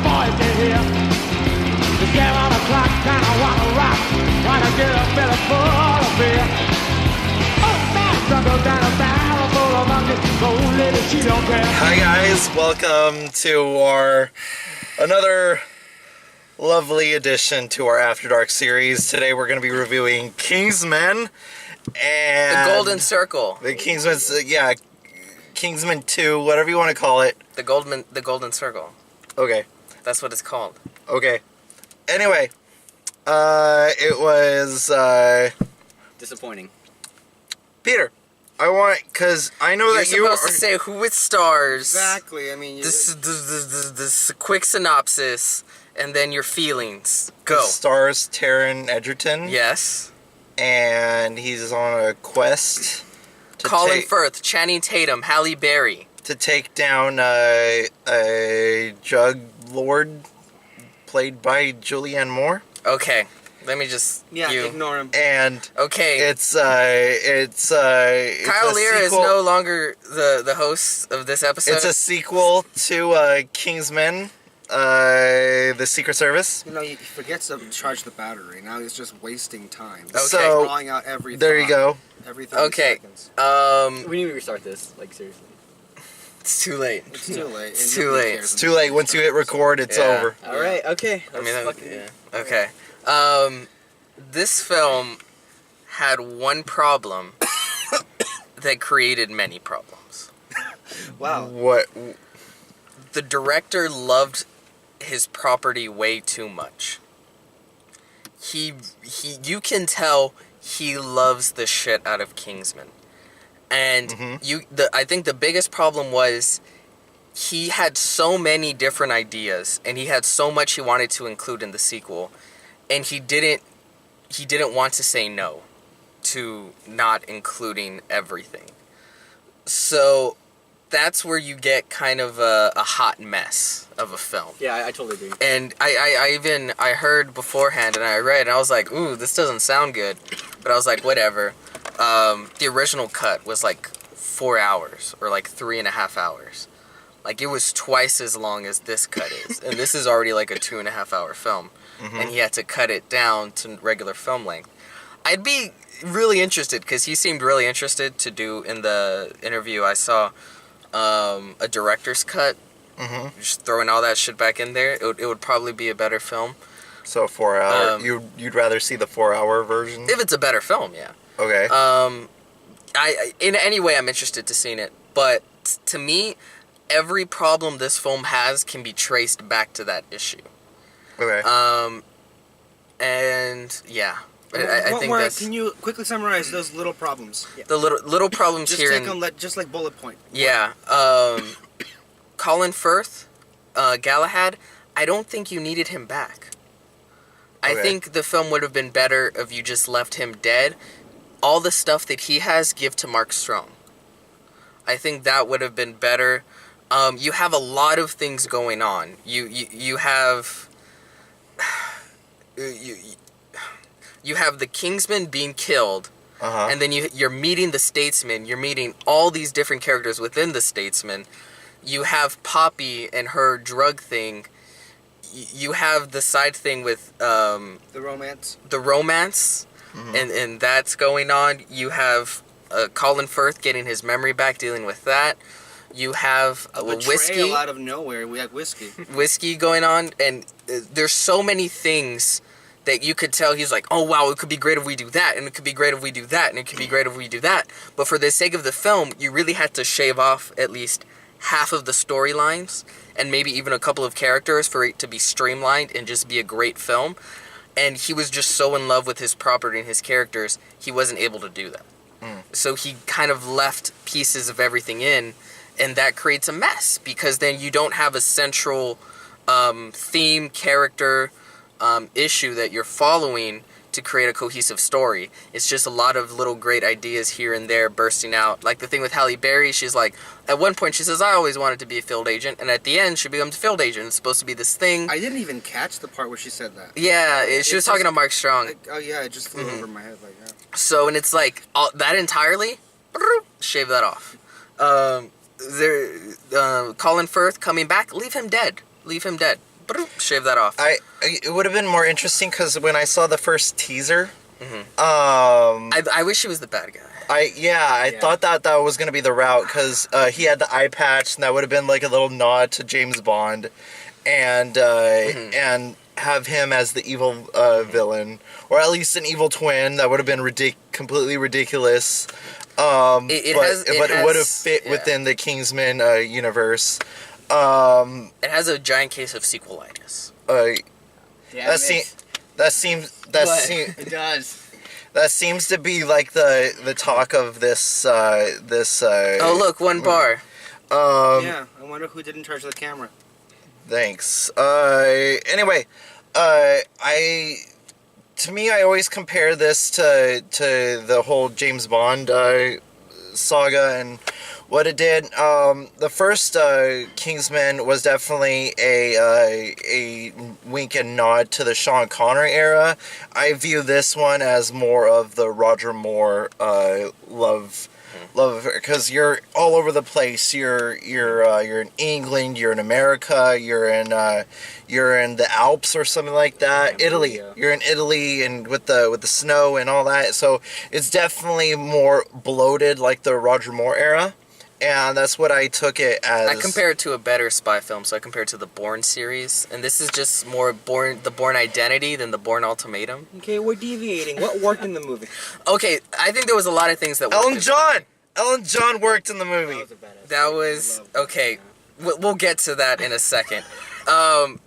boys in here. The game on the clock, kinda wanna rock. Wanna get a belly full of beer. Oh, man, struggle down a barrel full of monkeys. Old lady, she don't care. Hi guys, welcome to our another lovely addition to our After Dark series. Today we're going to be reviewing Kingsman and The Golden Circle. the Kingsman's Kingsman 2, whatever you want to call it. The Golden Circle. Okay. That's what it's called. Okay. Anyway, it was disappointing. Peter. Because I know that You're supposed to say who it stars. Exactly. I mean, This quick synopsis, and then your feelings. Go. stars Taron Egerton. Yes. And he's on a quest to Colin Firth, Channing Tatum, Halle Berry. to take down a drug lord played by Julianne Moore. Okay. Let me just ignore him. And okay. it's Kyle a Lira is sequel. no longer the host of this episode. It's a sequel to Kingsman, the Secret Service. You know, he forgets to charge the battery. Now he's just wasting time. Okay. So Drawing out every there you go. Every 30 Okay. seconds. We need to restart this, like, seriously. It's too late. It's too late. It's too late. It's too late. Once you hit record, it's Yeah. over. Alright, okay. I mean, fucking... okay. This film had one problem that created many problems. Wow. What? The director loved his property way too much. You can tell he loves the shit out of Kingsman. And I think the biggest problem was he had so many different ideas and he had so much he wanted to include in the sequel, and he didn't want to say no to not including everything. So that's where you get kind of a hot mess of a film. Yeah, I totally agree. And I heard beforehand and I read and I was like, ooh, this doesn't sound good. But I was like, whatever. The original cut was like 4 hours or like 3.5 hours. Like, it was twice as long as this cut is. And this is already like a 2.5 hour film. And he had to cut it down to regular film length. I'd be really interested, because he seemed really interested to do, in the interview I saw, a director's cut. Just throwing all that shit back in there. It would probably be a better film. So 4 hour. You'd rather see the 4 hour version? If it's a better film, yeah. Okay. I in any way I'm interested to seeing it, but to me, every problem this film has can be traced back to that issue. Okay. And yeah, I think that's... Can you quickly summarize those little problems? Yeah. The little problems just here. Take them just like bullet point. Yeah. Colin Firth, Galahad, I don't think you needed him back. Okay. I think the film would have been better if you just left him dead. All the stuff that he has, give to Mark Strong. I think that would have been better. You have a lot of things going on. You have... You have the Kingsman being killed, and then you're meeting the Statesman. You're meeting all these different characters within the Statesman. You have Poppy and her drug thing. You have the side thing with the romance. And that's going on. You have Colin Firth getting his memory back, dealing with that. You have whiskey out of nowhere. We had whiskey going on, and there's so many things that you could tell he's like, oh wow, it could be great if we do that, and it could be great if we do that, and it could be great if we do that. But for the sake of the film, you really had to shave off at least half of the storylines and maybe even a couple of characters for it to be streamlined and just be a great film. And he was just so in love with his property and his characters, he wasn't able to do that. So he kind of left pieces of everything in, and that creates a mess, because then you don't have a central theme, character, issue that you're following to create a cohesive story. It's just a lot of little great ideas here and there bursting out. Like the thing with Halle Berry, she's like, at one point she says, I always wanted to be a field agent, and at the end she becomes a field agent. It's supposed to be this thing. I didn't even catch the part where she said that. Yeah, she was talking to Mark Strong. It just flew over my head like that. So, and it's like, that entirely, shave that off. Colin Firth coming back, leave him dead. shave that off. It would have been more interesting because when I saw the first teaser, I wish he was the bad guy. I thought that was gonna be the route because he had the eye patch and that would have been like a little nod to James Bond, and have him as the evil villain, or at least an evil twin. That would have been completely ridiculous. It would have fit within the Kingsman universe. It has a giant case of sequelitis. That seems It does. that seems to be like the talk of this Oh look, one bar. Yeah, I wonder who didn't charge the camera. Thanks. Anyway, to me, I always compare this to the whole James Bond saga and what it did. The first Kingsman was definitely a wink and nod to the Sean Connery era. I view this one as more of the Roger Moore love affair, because you're all over the place. You're in England, you're in America, you're in the Alps or something like that. Italy. Yeah. You're in Italy and with the snow and all that. So it's definitely more bloated like the Roger Moore era. And that's what I took it as. I compare it to a better spy film, so I compare it to the Bourne series, and this is just more the Bourne Identity than the Bourne Ultimatum. Okay, we're deviating. What worked in the movie? Okay, I think there was a lot of things that worked. Elton John worked in the movie. That was a badass. That was okay. We'll get to that in a second.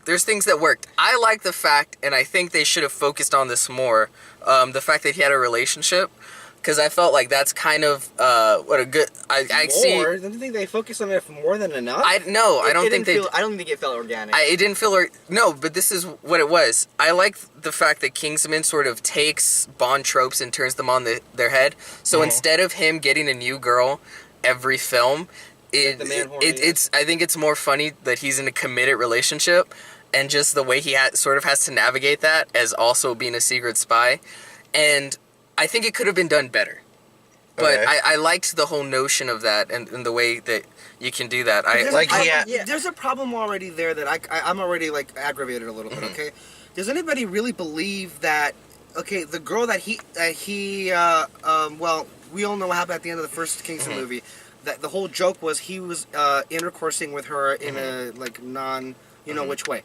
There's things that worked. I like the fact, and I think they should have focused on this more. The fact that he had a relationship. Because I felt like that's kind of what a good. I see. Don't you think they focused on it for more than enough? I don't think they. I don't think it felt organic. It didn't feel no, but this is what it was. I like the fact that Kingsman sort of takes Bond tropes and turns them on their head. So instead of him getting a new girl every film, it's I think it's more funny that he's in a committed relationship, and just the way he sort of has to navigate that as also being a secret spy, and I think it could have been done better. But Okay. I liked the whole notion of that and the way that you can do that. There's a problem already there that I'm already like aggravated a little bit. Okay, does anybody really believe that? Okay, the girl that he well, we all know what happened at the end of the first Kingsman movie. That the whole joke was he was intercoursing with her in a like non which way.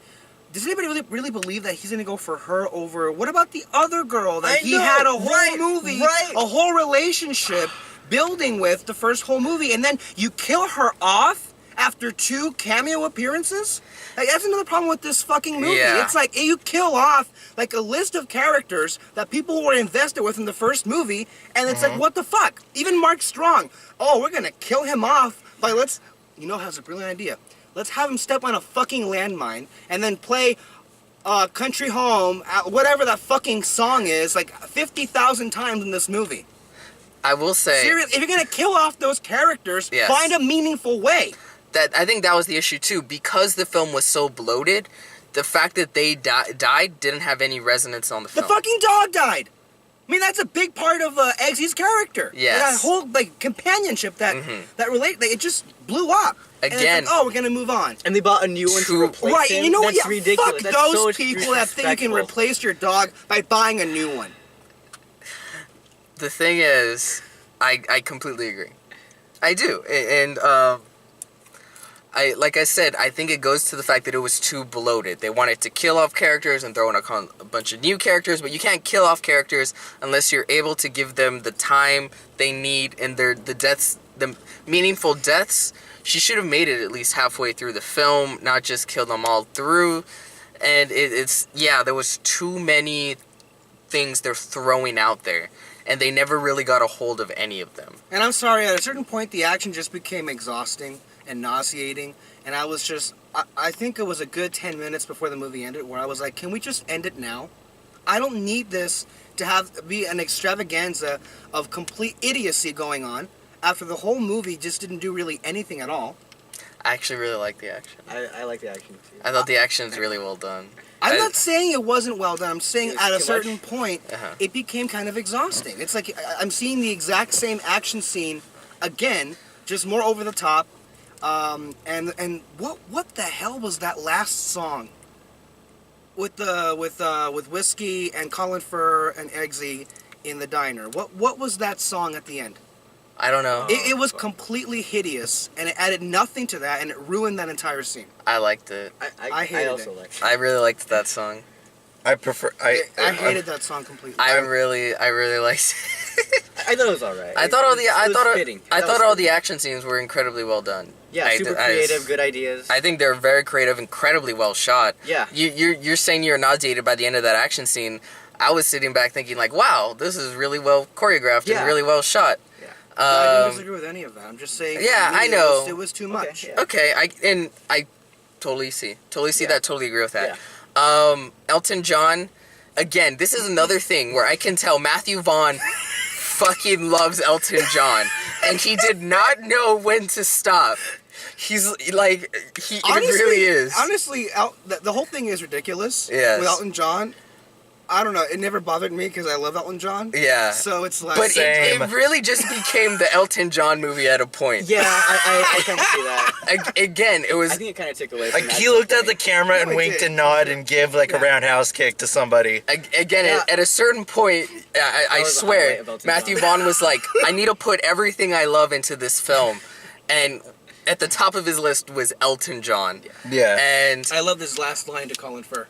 Does anybody really believe that he's gonna go for her over? What about the other girl that he had a whole movie, a whole relationship building with the first whole movie, and then you kill her off after 2 cameo appearances? Like, that's another problem with this fucking movie. Yeah. It's like you kill off like a list of characters that people were invested with in the first movie, and it's like, what the fuck? Even Mark Strong. Oh, we're gonna kill him off by has a brilliant idea. Let's have him step on a fucking landmine and then play Country Home, whatever that fucking song is, like 50,000 times in this movie. I will say... Seriously, if you're going to kill off those characters, Yes. find a meaningful way. I think that was the issue too. Because the film was so bloated, the fact that they died didn't have any resonance on the The film. fucking dog died. I mean, that's a big part of Eggsy's character. Yes. That whole companionship that it just blew up. And it's Again. like, oh, we're gonna move on. And they bought a new one to replace Right, him. and you know what? That's Yeah, ridiculous. fuck That's those so people that think you can disrespectful. replace your dog by buying a new one. The thing is, I completely agree. I do, and like I said, I think it goes to the fact that it was too bloated. They wanted to kill off characters and throw in a bunch of new characters, but you can't kill off characters unless you're able to give them the time they need and the deaths, the meaningful deaths. She should have made it at least halfway through the film, not just kill them all through. And there was too many things they're throwing out there, and they never really got a hold of any of them. And I'm sorry, at a certain point, the action just became exhausting and nauseating, and I was just, I think it was a good 10 minutes before the movie ended where I was like, can we just end it now? I don't need this to be an extravaganza of complete idiocy going on after the whole movie just didn't do really anything at all. I actually really like the action. I like the action too. I thought the action was really well done. I'm not saying it wasn't well done. I'm saying It was at a too certain much. point, it became kind of exhausting. It's like I'm seeing the exact same action scene again, just more over the top. And what the hell was that last song? with Whiskey and Colin Firth and Eggsy in the diner. What was that song at the end? I don't know. It was completely hideous, and it added nothing to that, and it ruined that entire scene. I liked it. I hated also it. liked it. I really liked that song. I prefer. I hated that song completely. I really liked it. I thought it was alright. I thought all the fitting. action scenes were incredibly well done. Yeah, super creative, good ideas. I think they're very creative, incredibly well shot. Yeah. You're saying you're nauseated by the end of that action scene. I was sitting back thinking like, wow, this is really well choreographed and really well shot. Yeah. I don't disagree with any of that. I'm just saying. Yeah, for me, I know. It was too much. Yeah. Okay, I totally see that, totally agree with that. Yeah. Elton John, again, this is another thing where I can tell Matthew Vaughn fucking loves Elton John, and he did not know when to stop. He's like, it really is. Honestly, the whole thing is ridiculous. Yes. With Elton John, I don't know. It never bothered me because I love Elton John. Yeah. So it's like. But Same. it really just became the Elton John movie at a point. Yeah, I kind of see that. Again, it was. I think it kind of took away from Like that he looked at the point. camera and No, he winked did. and nodded and gave like a roundhouse kick to somebody. Again, Yeah. at a certain point, I was the swear, highlight of Elton Matthew John. Vaughn was like, I need to put everything I love into this film. And at the top of his list was Elton John. Yeah. And I love this last line to Colin Firth.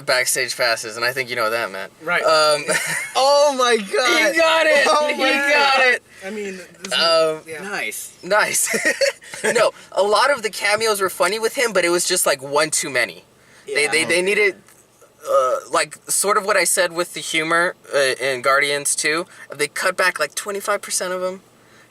backstage passes, and I think you know what that meant. Right. Oh my god! He got it! Oh He my got it! I mean, this yeah. Nice. Nice. No, a lot of the cameos were funny with him, but it was just like one too many. Yeah. They needed, like, sort of what I said with the humor in Guardians 2. They cut back like 25% of them.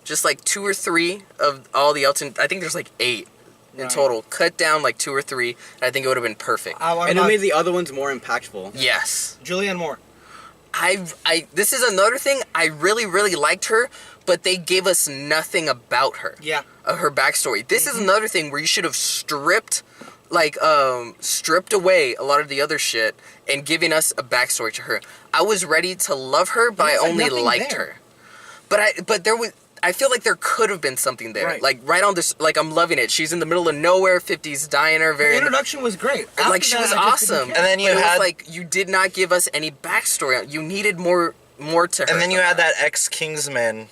Just like 2 or 3 of all the Elton... I think there's like 8 in Right. total. Cut down like 2 or 3, and I think it would have been perfect. What And it about made the other ones more impactful. Yes. Julianne Moore? This is another thing. I really, really liked her, but they gave us nothing about her. Yeah. Her backstory. This is another thing where you should have stripped away a lot of the other shit and giving us a backstory to her. I was ready to love her, but I There's, like, only nothing liked there. her. But there was. I feel like there could have been something there. Right. Like right on this. Like I'm loving it. She's in the middle of nowhere, 50s diner, The very. introduction was great. After Like she that, was I just didn't awesome. care. And then you But it had- was like you did not give us any backstory. You needed more to her. And then you had that ex-Kingsman,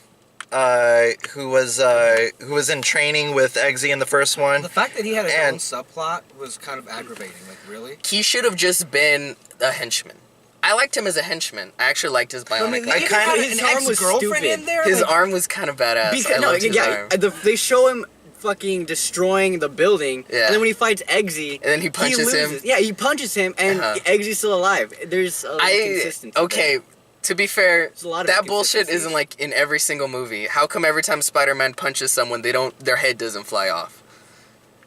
who was in training with Eggsy in the first one. The fact that he had his And- own subplot was kind of aggravating. Like, really? He should have just been a henchman. I liked him as a henchman. I actually liked his bionic I mean, leg. they kinda- had his an arm was ex-girlfriend stupid. in there. His like, arm was kind of badass. Because, I no, loved his yeah, arm. they show him fucking destroying the building, Yeah. and then when he fights Eggsy, And then he punches him. loses. Yeah, he punches him, and Uh-huh. Eggsy's still alive. There's a inconsistency. Okay, to be fair, There's a lot of that bullshit inconsistencies. isn't like in every single movie. How come every time Spider-Man punches someone, their head doesn't fly off?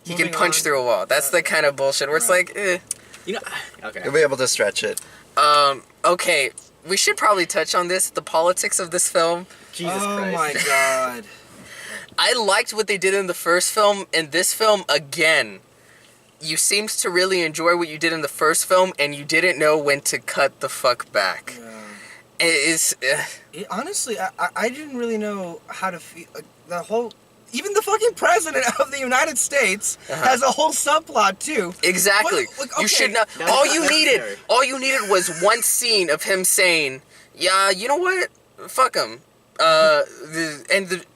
He can Moving punch on. through a wall. That's the kind of bullshit where it's like, eh. You know, okay. You'll be able to stretch it. Okay, we should probably touch on this, the politics of this film. Jesus oh Christ. my god. I liked what they did in the first film. In this film, again, you seemed to really enjoy what you did in the first film, and you didn't know when to cut the fuck back. It's Honestly, I didn't really know how to feel. Like, the whole. Even the fucking president of the United States has a whole subplot too. exactly. What- like, You okay, should not. that's All not you necessary. needed was one scene of him saying, "Yeah, you know what? Fuck him."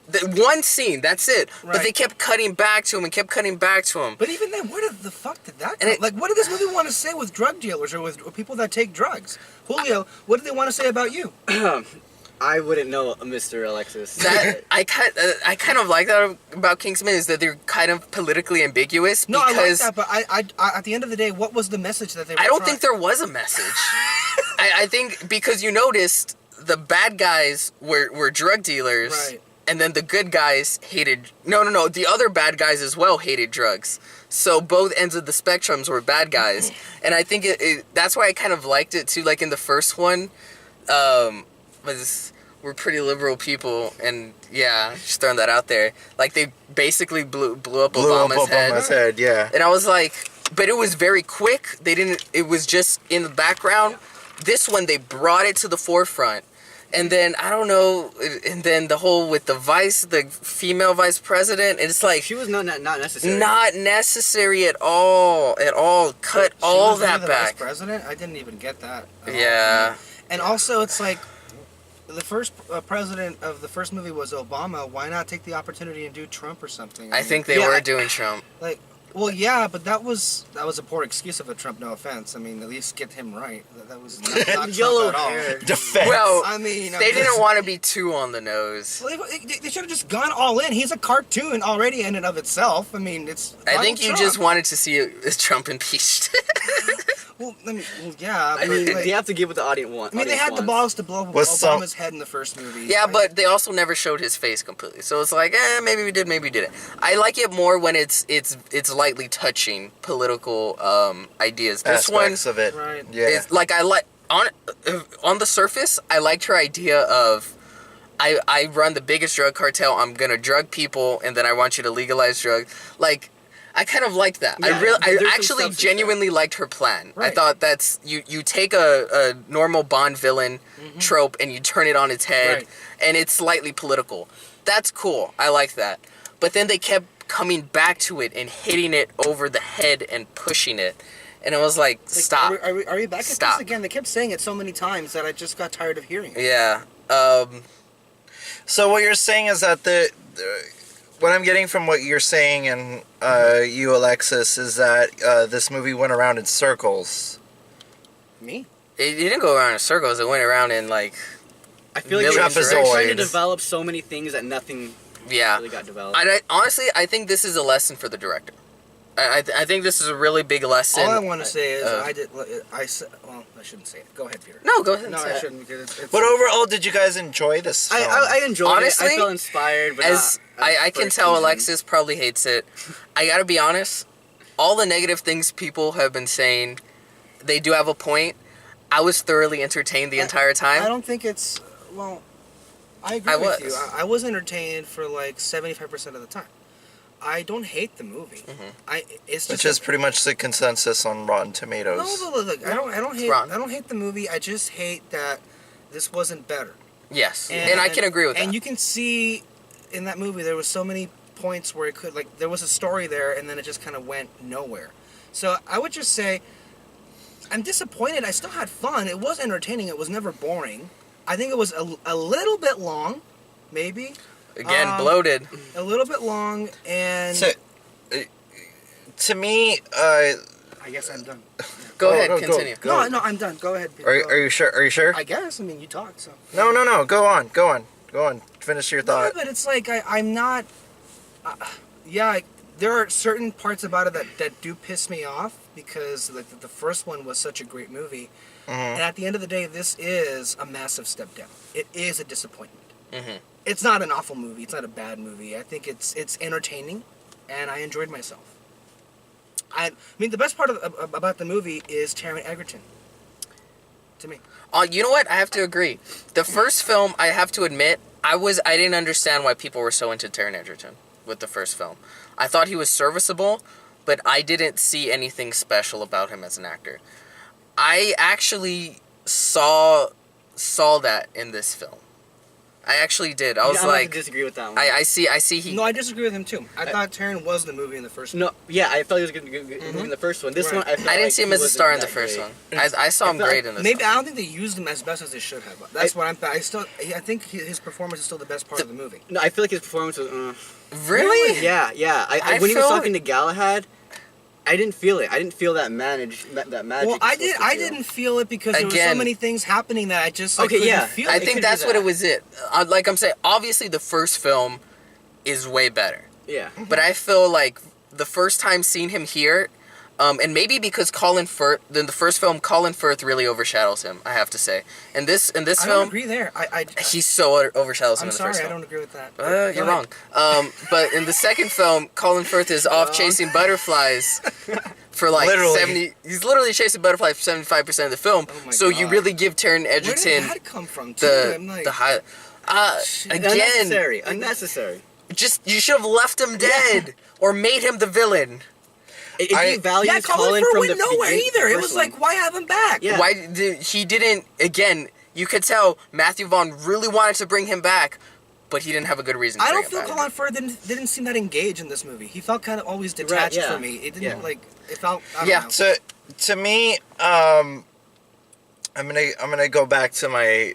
The one scene, that's it. But Right. they kept cutting back to him and kept cutting back to him. But even then, where the fuck did that And come? it- Like, what did this movie want to say with drug dealers or with people that take drugs? Julio, what did they want to say about you? I wouldn't know, Mr. Alexis. That I kind of like that about Kingsman is that they're kind of politically ambiguous No, I like because that, but I at the end of the day, what was the message that they were I don't trying- think there was a message. I think because you noticed the bad guys were drug dealers, Right. and then the good guys hated. No. The other bad guys as well hated drugs. So both ends of the spectrums were bad guys, and I think that's why I kind of liked it too. Like in the first one, we're pretty liberal people, and yeah, just throwing that out there. Like they basically blew up Obama's head. Yeah. And I was like, but it was very quick. It was just in the background. This one, they brought it to the forefront. And then I don't know, and then the whole with the female vice president, it's like She was not necessary. not necessary at all. Cut She all was really that the back. Vice president? I didn't even get that. at all. Yeah. And also, it's like the first president of the first movie was Obama. Why not take the opportunity and do Trump or something? I mean, think they were doing Trump. like. Well, yeah, but that was a poor excuse of a Trump. No offense. I mean, at least get him right. That was not Yellow Trump at all. hair. Defense. Well, I mean, they didn't want to be too on the nose. Well, they should have just gone all in. He's a cartoon already in and of itself. I mean, it's. I think you Trump. just wanted to see Trump impeached. Well, yeah. I mean, like, they have to give what the audience wants. I mean, they had the balls to blow up Was some- Obama's head in the first movie. Yeah, but they also never showed his face completely. So it's like, maybe we did, maybe we didn't. I like it more when it's lightly touching political ideas. This one, Aspects of it. Right. Yeah. it's like on the surface, I liked her idea of I run the biggest drug cartel. I'm gonna drug people, and then I want you to legalize drug. Like, I kind of liked that. Yeah, I there's some actually substance genuinely liked her plan. I Right. thought that's you take a normal Bond villain trope and you turn it on its head, Right. and it's slightly political. That's cool. I like that. But then they kept coming back to it and hitting it over the head and pushing it, and it was like, stop. Are we back at Stop. this again? They kept saying it so many times that I just got tired of hearing it. Yeah. So what you're saying is that what I'm getting from what you're saying and you, Alexis, is that this movie went around in circles. Me? It didn't go around in circles. It went around in like, I feel like Millions, they're trying to Trapezoids. develop so many things that nothing yeah. really got developed. Honestly, I think this is a lesson for the director. I think this is a really big lesson. All I want to say is well, I shouldn't say it. Go ahead, Peter. No, go ahead. No, and say I it. shouldn't because it's. But overall, did you guys enjoy this film? I enjoyed Honestly, it. I felt inspired, but As not, I can first tell, Kingsman. Alexis probably hates it. I gotta be honest. All the negative things people have been saying, they do have a point. I was thoroughly entertained the entire I time. don't think it's well. I agree I with was. you. I was entertained for like 75% of the time. I don't hate the movie. It's just Which is pretty much the consensus on Rotten Tomatoes. no, but look, I don't hate. wrong. I don't hate the movie. I just hate that this wasn't better. Yes, and I can agree with that. And you can see in that movie there was so many points where it could there was a story there, and then it just kind of went nowhere. So I would just say I'm disappointed. I still had fun. It was entertaining. It was never boring. I think it was a little bit long, maybe. Again, bloated. A little bit long, and So, to me, I guess I'm done. Go Oh, ahead, no, continue. go. No, I'm done. Go ahead. Peter. are you sure? Are you sure? I guess. I mean, you talked, so. No. Go on. Finish your No, thought. but it's like I'm not. There are certain parts about it that do piss me off because like the first one was such a great movie, and at the end of the day, this is a massive step down. It is a disappointment. It's not an awful movie. It's not a bad movie. I think it's entertaining, and I enjoyed myself. I mean, the best part about the movie is Taron Egerton. To me. You know what? I have to agree. The first film, I have to admit, I didn't understand why people were so into Taron Egerton with the first film. I thought he was serviceable, but I didn't see anything special about him as an actor. I actually saw that in this film. I actually did. I was I'm like, not to disagree with that one. I see he. No, I disagree with him too. I thought Taron was the movie in the first. No, yeah, I felt he was good in the first one. This Right. one, I felt I didn't like see him he as a wasn't star in the that first great. one. I saw him I felt great in this Maybe one. I don't think they used him as best as they should have. That's what I'm. I think his performance is still the best part of the movie. No, I feel like his performance was. Really? Yeah. I When he was felt- talking to Galahad, I didn't feel it. I didn't feel that magic. Well, I didn't feel it because there were so Again- many things happening that I just Okay, couldn't yeah. feel I it. think could that's be what that. it was. Like I'm saying, obviously the first film is way better. Yeah. But I feel like the first time seeing him here, and maybe because Colin Firth, in the first film, Colin Firth really overshadows him. I have to say, in this I don't film, agree there. he so overshadows him I'm in the sorry, first I film. don't agree with that. You're Go wrong. But in the second film, Colin Firth is off chasing butterflies for like Literally. 70. He's literally chasing butterflies for 75% of the film. Oh my so you God. really give Taron Where did Edgerton that come from? Too? the I'm like, the high. Again, Unnecessary. just you should have left him dead or made him the villain. If I- he values yeah, Colin Colin Firth from went the nowhere beginning, either. It first was one. like, why have him back? Yeah. Why did he didn't again? You could tell Matthew Vaughn really wanted to bring him back, but he didn't have a good reason to I bring don't him feel back. Colin Firth didn't seem that engaged in this movie. He felt kind of always detached from me. It didn't it felt. I don't know. So to me, I'm gonna go back to my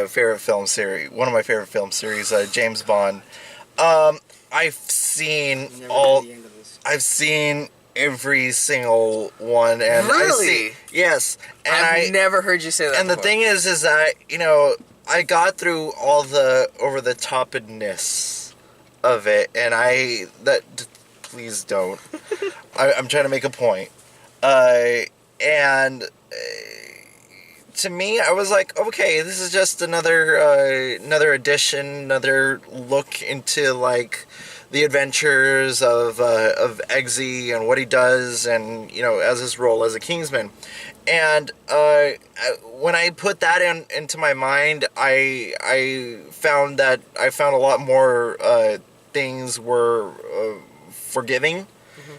favorite film series. One of my favorite film series, James Bond. I've seen I've seen every single one, and Really? Yes, and I've never heard you say that. And before. the thing is that I got through all the over the topness of it, and please don't. I'm trying to make a point, and. To me, I was like, okay, this is just another edition, another look into like the adventures of Eggsy and what he does, and as his role as a Kingsman. And when I put that into my mind, I found a lot more things were forgiving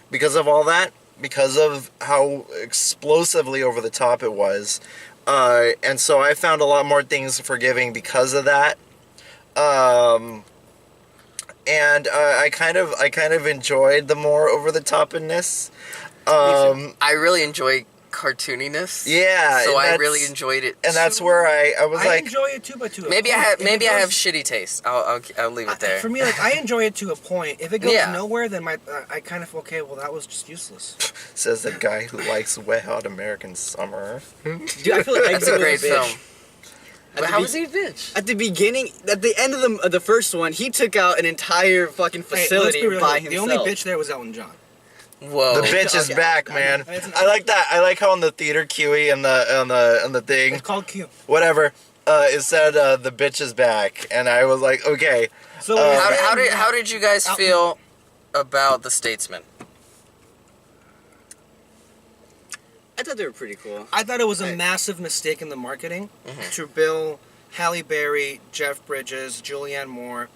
because of all that, because of how explosively over the top it was. And so I found a lot more things forgiving because of that. And I kind of enjoyed the more over the topness. I really enjoy cartooniness. Yeah. So I really enjoyed it. And that's where I was I like, enjoy it too, but to a maybe I point. have I have shitty taste. I'll leave it there. For me, like I enjoy it to a point. If it goes Yeah. nowhere, then I kind of okay. Well, that was just useless. says the guy who likes Wet Hot American Summer. Dude, I feel like That's a great bitch. film. At But the how be- was he a bitch? At the beginning, at the end of the first one, he took out an entire fucking Hey, let's facility be real by here. himself. The only bitch there was Elton John. Whoa. The bitch is Okay, back, I man. know. It's an- I like that. I like how on the theater QE and the thing, It's called Q. whatever, it said the bitch is back, and I was like, okay. So How did you guys feel about The Statesman? I thought they were pretty cool. I thought it was a massive mistake in the marketing to bill Halle Berry, Jeff Bridges, Julianne Moore,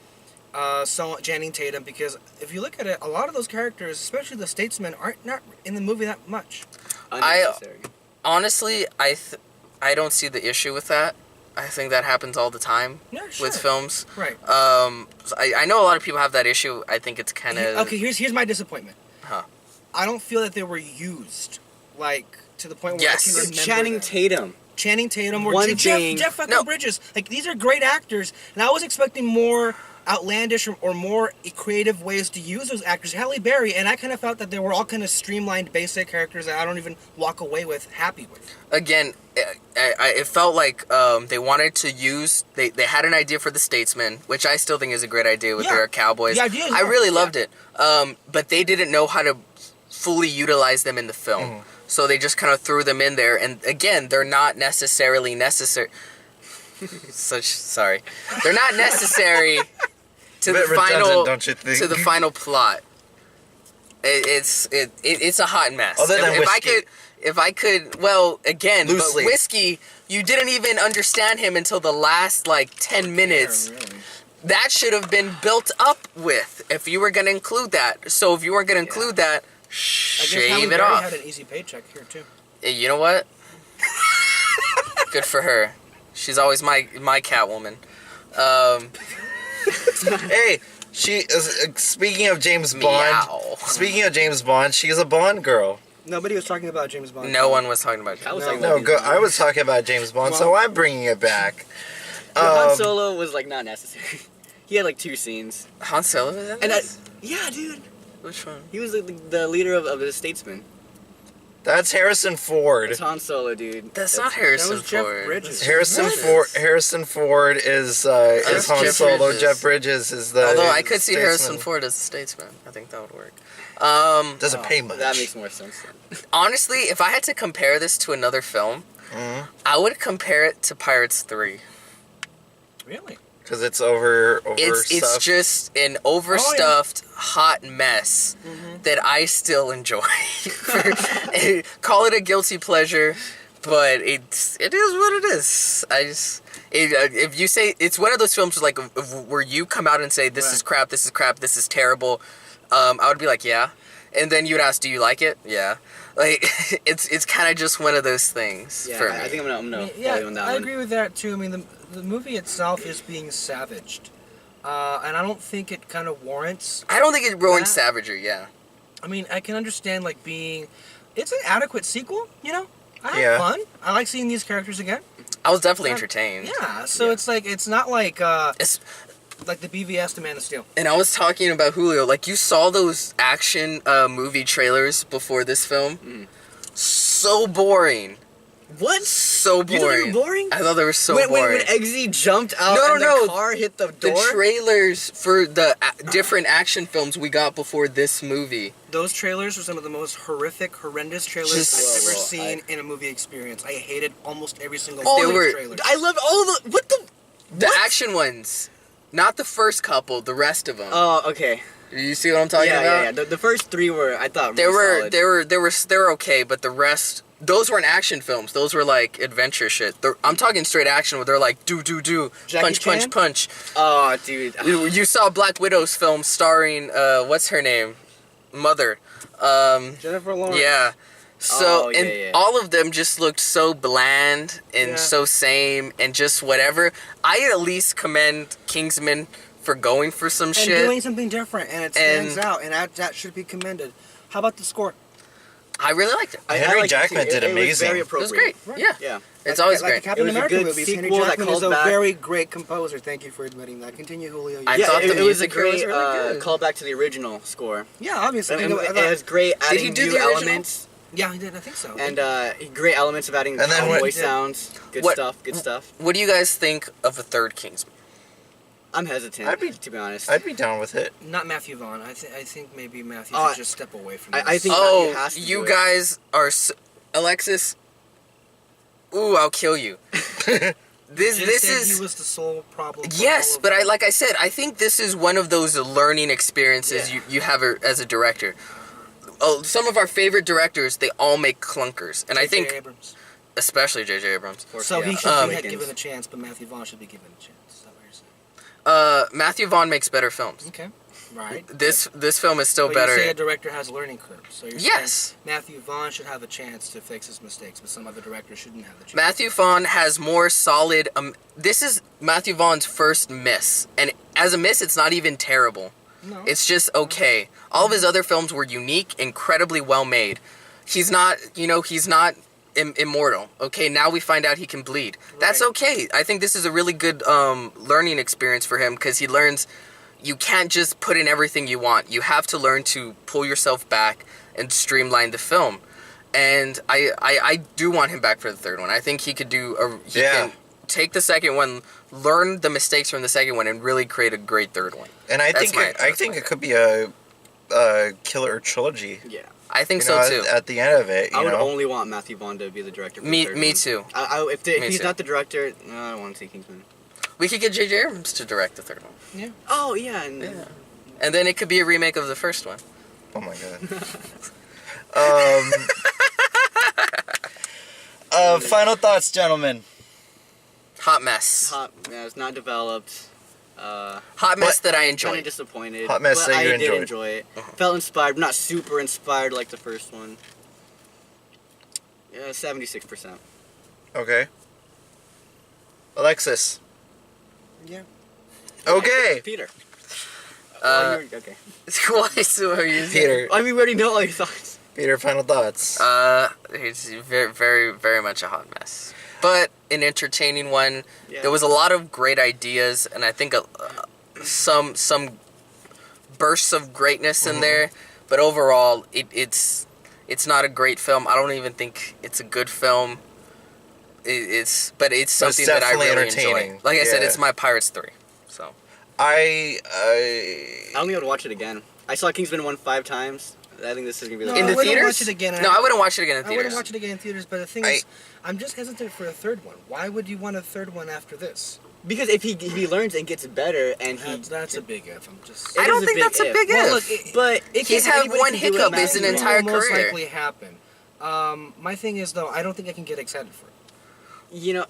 Channing Tatum, because if you look at it, a lot of those characters, especially the statesmen, aren't not in the movie that much. Unnecessary. Honestly, I don't see the issue with that. I think that happens all the time Yeah, sure. with films. Right. I know a lot of people have that issue. I think it's kind of Okay, here's my disappointment. Huh. I don't feel that they were used like to the point where Yes. I can remember Channing them. Tatum. Channing Tatum or One Jeff thing- fucking No. Bridges. Like these are great actors, and I was expecting more outlandish or more creative ways to use those actors. Halle Berry, and I kind of felt that they were all kind of streamlined, basic characters that I don't even walk away with happy with. Again, it felt like they wanted to use. They had an idea for The Statesman, which I still think is a great idea with Yeah. their cowboys. The idea is I right, really yeah. loved it. But they didn't know how to fully utilize them in the film. So they just kind of threw them in there, and again, they're not necessarily necessary. Sorry, they're not necessary to the Bit redundant, final don't you think? to the final plot. It's a hot mess. Other than whiskey. If I could, well, again, Loosely. but Whiskey, you didn't even understand him until the last 10 minutes. Yeah, really. That should have been built up with if you were going to include that. So if you weren't going to include that, I guess Halle shave it Berry off. had an easy paycheck here too. You know what? Good for her. She's always my Catwoman. Hey, she is. Speaking of James Bond, Meow. speaking of James Bond, she's a Bond girl. Nobody was talking about James Bond. No one was talking about I was James. talking No, about I was talking about James Bond, so I'm bringing it back. Han Solo was not necessary. He had 2 scenes. Han Solo was in And this? yeah, dude. Which one? He was the leader of the statesmen. That's Harrison Ford. It's Han Solo, dude. That's not Harrison That was Jeff Ford. Bridges. Harrison What? Ford. Harrison Ford is Han Jeff Solo. Bridges. Jeff Bridges is the. Although I could see statesman. Harrison Ford as a statesman. I think that would work. Doesn't pay much. That makes more sense then. Honestly, if I had to compare this to another film, I would compare it to Pirates 3. Really? Because it's over It's stuff. just an overstuffed hot mess that I still enjoy. Call it a guilty pleasure, but it is what it is. If you say it's one of those films where you come out and say this is crap, this is crap, this is terrible, I would be like, yeah. And then you would ask, do you like it? Yeah. Like, it's kind of just one of those things Yeah, for me. I think I'm gonna Yeah, follow you on that I one. agree with that too. I mean, the movie itself is being savaged, and I don't think it kind of warrants. I don't think it ruins That- savagery. Yeah. I mean, I can understand like being. It's an adequate sequel, you know. I had Yeah. fun. I like seeing these characters again. I was definitely entertained. Yeah, so Yeah. it's like it's not like It's- like the BVS to Man of Steel. And I was talking about Julio. Like, you saw those action movie trailers before this film. So boring. What? So You thought they boring. were boring? I thought they were so when boring. Eggsy jumped out No, and no, the car hit the door? The trailers for the different action films we got before this movie. Those trailers were some of the most horrendous trailers Just- I've ever Whoa, seen in a movie experience. I hated almost every single Oh, one of they those were- trailers. I loved all the... What the... The What? action ones. Not the first couple, the rest of them. Oh, okay. You see what I'm talking Yeah, about? yeah. The first three were, I thought, They really were solid. they were okay, but the rest, those weren't action films. Those were like adventure shit. I'm talking straight action where they're like do Jackie punch Chan? punch. Oh, dude. You saw Black Widow's film starring what's her name, Mother. Jennifer Lawrence. Yeah. So Oh, yeah, and yeah. all of them just looked so bland and Yeah. so same and just whatever. I at least commend Kingsman for going for some And shit. doing something different, and it stands out, and that should be commended. How about the score? I really liked it. Henry liked it Jackman too. did It was amazing. very It It was appropriate. great. Yeah. Yeah. It's always like great. the Captain It was a America good movies. Henry sequel that Jackman is calls a back- very great composer. Thank you for admitting that. Continue, Julio. I Yeah, thought it, the it was a music was great really good. callback to the original score. Yeah, obviously. And, You know, I it thought- has great Did he adding do new the original? elements yeah, he did. I think so. and great elements of adding And then what- voice sounds. Good What- stuff. Good stuff. What do you guys think of a third Kingsman? I'm hesitant. To be honest. I'd be down with it. Not Matthew Vaughn. I think maybe Matthew Oh, should just step away from this. I think- Oh, Matthew has to you do it. guys are Alexis. Ooh, I'll kill you. This Jim this said is he was the sole problem. for yes, all of but them. like I said, I think this is one of those learning experiences Yeah. you have as a director. Oh, some of our favorite directors, they all make clunkers, and I J.J. think Abrams. especially J.J. Abrams. So he should be Awakens. given a chance, but Matthew Vaughn should be given a chance. Is that what you're saying? Matthew Vaughn makes better films. Okay. Right. This film is still But better. you say a director has a learning curve. So you're Yes. saying Matthew Vaughn should have a chance to fix his mistakes, but some other directors shouldn't have the chance. Matthew Vaughn has more solid. This is Matthew Vaughn's first miss, and as a miss, it's not even terrible. No. It's just okay. All of his other films were unique, incredibly well made. He's not, he's not immortal. Okay, now we find out he can bleed. That's Right. okay. I think this is a really good learning experience for him because he learns you can't just put in everything you want. You have to learn to pull yourself back and streamline the film. And I do want him back for the third one. I think he could can take the second one, learn the mistakes from the second one, and really create a great third one. And I That's think my it could be a killer trilogy. Yeah. I think You so know, too. At the end of it, you I would know. only want Matthew Vaughn to be the director. For Me the third one. too. If Me he's too. not the director, no, I don't want to see Kingsman. We could get J.J. Abrams to direct the third one. Oh yeah, and Yeah. And then it could be a remake of the first one. Oh my god. Final thoughts, gentlemen. Hot mess. yeah, it's not developed. Hot mess that I Kind of enjoyed. disappointed. Hot mess but that you I did enjoyed. enjoy it. Felt inspired, but not super inspired like the first one. Yeah, 76%. Okay. Alexis. Yeah. Okay. Peter. Okay. Twice what are you saying? Peter. I mean, we already know all your thoughts. Peter, final thoughts. It's very, very, very much a hot mess. But an entertaining one. Yeah. There was a lot of great ideas, and I think some bursts of greatness in there. But overall, it's not a great film. I don't even think it's a good film. But it's something that I definitely really entertaining. enjoy. Like I said, Yeah. it's my Pirates 3. So I don't think I would watch it again. I saw Kingsman 1 5 times. I think this is gonna be the No, in I the wouldn't theaters? watch it again. No, I wouldn't watch it again in I wouldn't theaters. watch it again in theaters, but the thing is, I'm just hesitant for a third one. Why would you want a third one after this? Because if he learns and gets better and he That's a big if. I'm just. I It don't is a think big that's a if. big Well, if. look, but it He's can- had anybody one can do it. hiccup It his will entire most career. likely happen. My thing is though, I don't think I can get excited for it.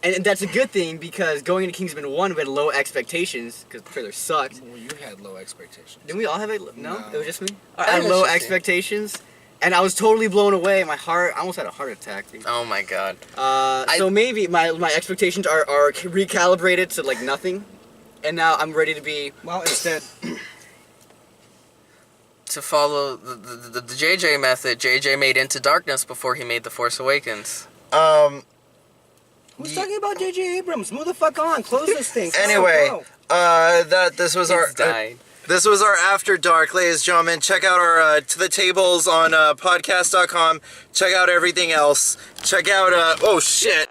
and that's a good thing because going into Kingsman 1 we had low expectations because the trailer sucked. Well, you had low expectations. Didn't we all have no? No. It was just me. I I had think low it's just you. expectations, and I was totally blown away. I almost had a heart attack, dude. Oh my god. So maybe my expectations are recalibrated to like nothing, and now I'm ready to be. Well, instead, To follow the JJ method, JJ made Into Darkness before he made The Force Awakens. who's talking about J.J. Abrams? Move the fuck on. Close this thing. Anyway, Go. this was our He's died. this was our After Dark, ladies and gentlemen. Check out our To the Tables on podcast.com. Check out everything else. Check out oh shit.